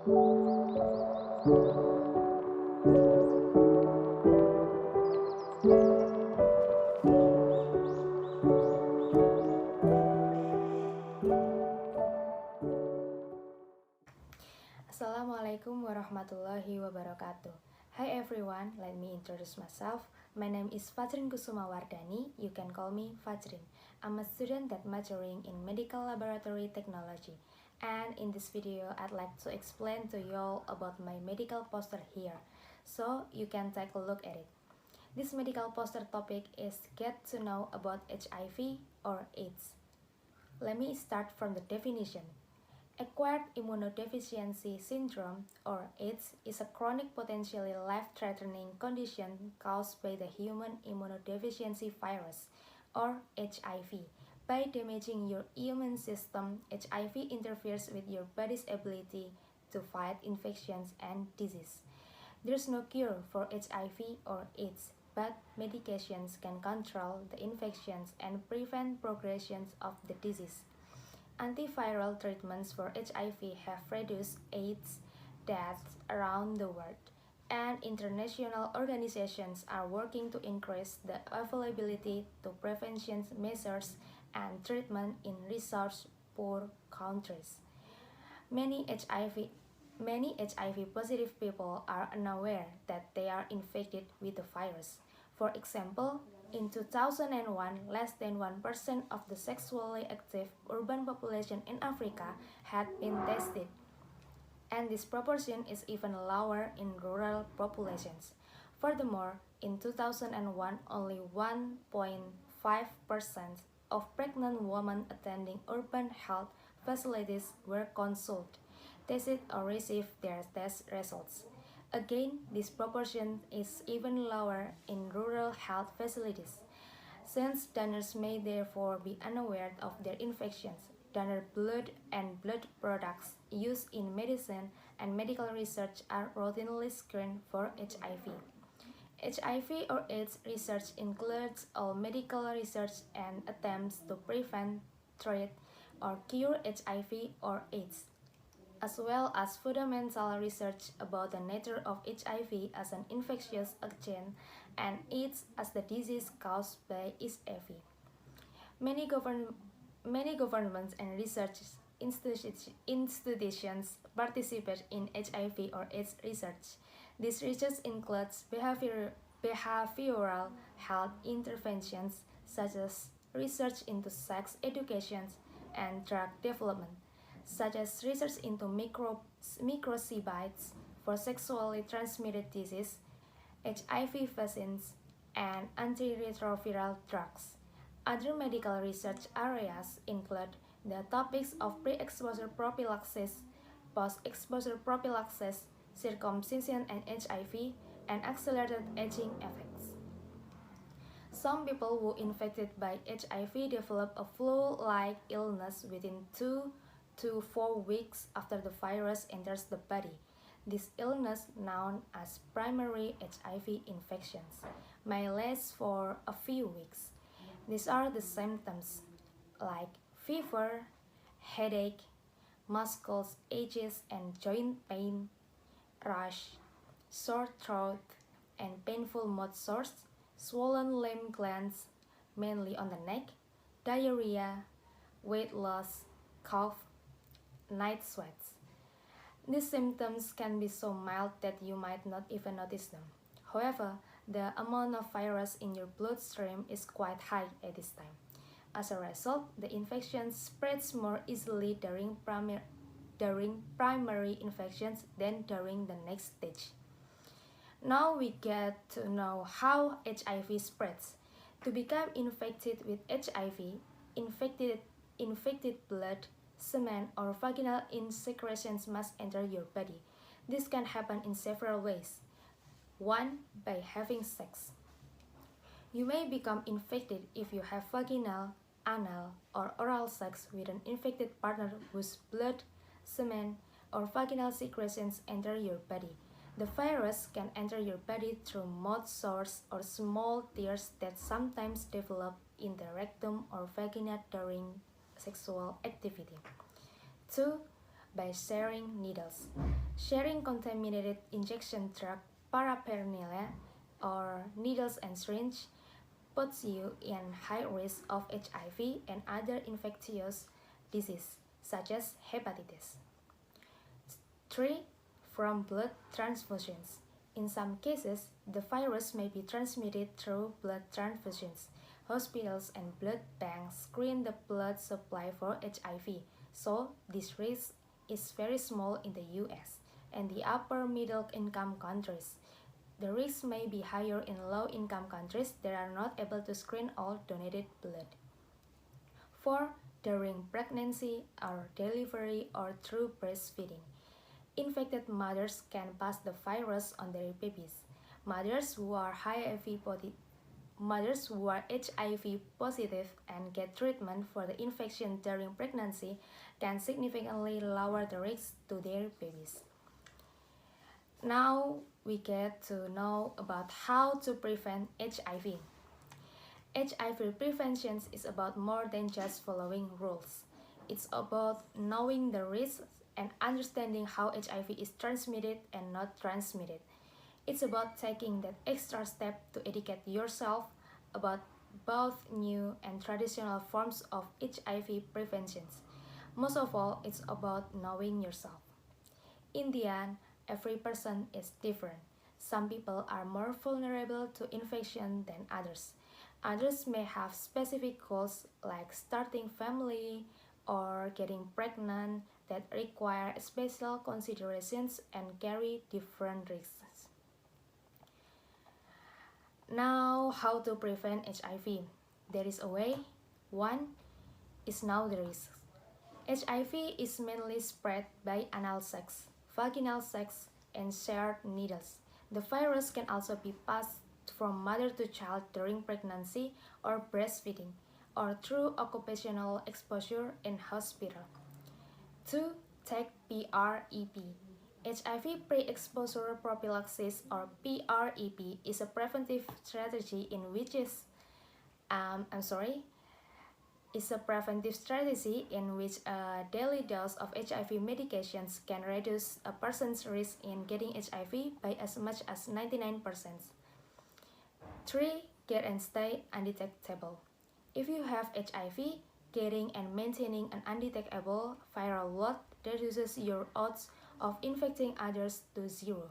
Assalamualaikum warahmatullahi wabarakatuh. Hi everyone, let me introduce myself. My name is Fajrin Kusumawardani. You can call me Fajrin. I'm a student that majoring in medical laboratory technology. And in this video, I'd like to explain to you all about my medical poster here. So you can take a look at it. This medical poster topic is get to know about HIV or AIDS. Let me start from the definition. Acquired immunodeficiency syndrome, or AIDS, is a chronic potentially life-threatening condition caused by the human immunodeficiency virus, or HIV. By damaging your immune system, HIV interferes with your body's ability to fight infections and disease. There's no cure for HIV or AIDS, but medications can control the infections and prevent progression of the disease. Antiviral treatments for HIV have reduced AIDS deaths around the world, and international organizations are working to increase the availability to prevention measures and treatment in resource-poor countries. Many HIV positive people are unaware that they are infected with the virus. For example, in 2001, less than 1% of the sexually active urban population in Africa had been tested, and this proportion is even lower in rural populations. Furthermore, in 2001, only 1.5% of pregnant women attending urban health facilities were consulted, tested, or received their test results. Again, this proportion is even lower in rural health facilities. Since donors may therefore be unaware of their infections, donor blood and blood products used in medicine and medical research are routinely screened for HIV. HIV or AIDS research includes all medical research and attempts to prevent, treat, or cure HIV or AIDS, as well as fundamental research about the nature of HIV as an infectious agent and AIDS as the disease caused by HIV. Many, many governments and research institutions participate in HIV or AIDS research. This research includes behavioral health interventions such as research into sex education and drug development, such as research into microcybites for sexually transmitted disease, HIV vaccines, and antiretroviral drugs. Other medical research areas include the topics of pre-exposure prophylaxis, post-exposure prophylaxis, circumcision and HIV, and accelerated aging effects. Some people who infected by HIV develop a flu-like illness within 2 to 4 weeks after the virus enters the body. This illness, known as primary HIV infections, may last for a few weeks. These are the symptoms like fever, headache, muscle aches and joint pain, rash, sore throat, and painful mouth sores, swollen lymph glands, mainly on the neck, diarrhea, weight loss, cough, night sweats. These symptoms can be so mild that you might not even notice them. However, the amount of virus in your bloodstream is quite high at this time. As a result, the infection spreads more easily during primary infections than during the next stage. Now we get to know how HIV spreads. To become infected with HIV, infected blood, semen, or vaginal secretions must enter your body. This can happen in several ways. 1. By having sex. You may become infected if you have vaginal, anal, or oral sex with an infected partner whose blood, semen, or vaginal secretions enter your body. The virus can enter your body through mouth sores or small tears that sometimes develop in the rectum or vagina during sexual activity. 2. by sharing needles. Sharing contaminated injection drug paraphernalia or needles and syringe puts you in high risk of HIV and other infectious diseases such as hepatitis. 3. From blood transfusions. In some cases, the virus may be transmitted through blood transfusions. Hospitals and blood banks screen the blood supply for HIV, so this risk is very small in the US and the upper middle income countries. The risk may be higher in low income countries that are not able to screen all donated blood. 4. During pregnancy or delivery or through breastfeeding. Infected mothers can pass the virus on their babies. Mothers who are HIV positive and get treatment for the infection during pregnancy can significantly lower the risk to their babies. Now we get to know about how to prevent HIV. HIV prevention is about more than just following rules. It's about knowing the risks and understanding how HIV is transmitted and not transmitted. It's about taking that extra step to educate yourself about both new and traditional forms of HIV prevention. Most of all, it's about knowing yourself. In the end, every person is different. Some people are more vulnerable to infection than others. Others may have specific goals like starting family or getting pregnant that require special considerations and carry different risks. Now, how to prevent HIV? There is a way. One is know the risks. HIV is mainly spread by anal sex, vaginal sex, and shared needles. The virus can also be passed from mother to child during pregnancy or breastfeeding, or through occupational exposure in hospital. 2. Take PrEP. HIV pre-exposure prophylaxis or PrEP is a preventive strategy in which is a preventive strategy in which a daily dose of HIV medications can reduce a person's risk in getting HIV by as much as 99%. 3. Get and stay undetectable. If you have HIV, getting and maintaining an undetectable viral load reduces your odds of infecting others to 0.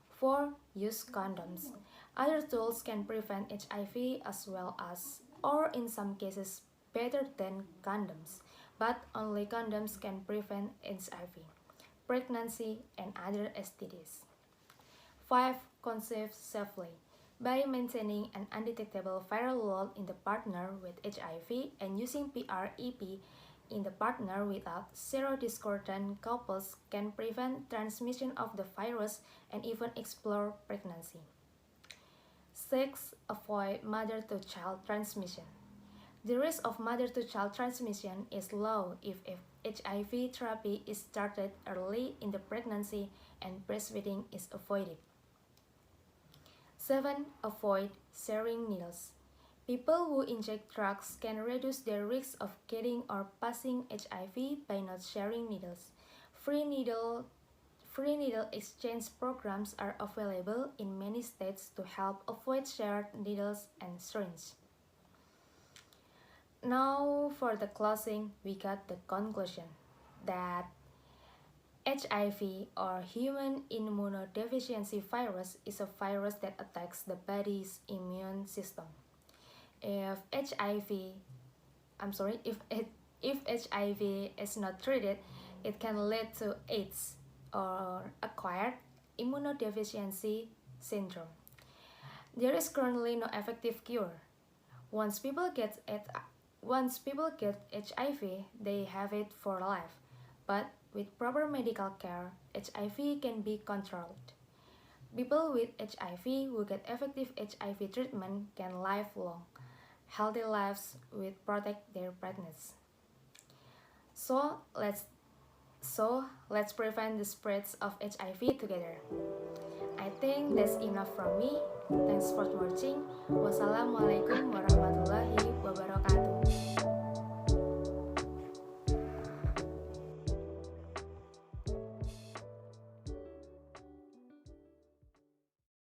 4. Use condoms. Other tools can prevent HIV as well as, or in some cases, better than condoms, but only condoms can prevent HIV, pregnancy, and other STDs. 5. Conceive safely. By maintaining an undetectable viral load in the partner with HIV and using PrEP in the partner without serodiscordant couples can prevent transmission of the virus and even explore pregnancy. 6. Avoid mother-to-child transmission. The risk of mother-to-child transmission is low if HIV therapy is started early in the pregnancy and breastfeeding is avoided. 7. Avoid sharing needles. People who inject drugs can reduce their risk of getting or passing HIV by not sharing needles. Free needle exchange programs are available in many states to help avoid shared needles and syringes. Now for the closing, we got the conclusion that HIV or human immunodeficiency virus is a virus that attacks the body's immune system. If HIV is not treated, it can lead to AIDS or acquired immunodeficiency syndrome. There is currently no effective cure. Once people get HIV, they have it for life. But with proper medical care, HIV can be controlled. People with HIV who get effective HIV treatment can live long, healthy lives with protect their partners. So let's prevent the spreads of HIV together. I think that's enough from me. Thanks for watching. Wassalamualaikum warahmatullahi wabarakatuh.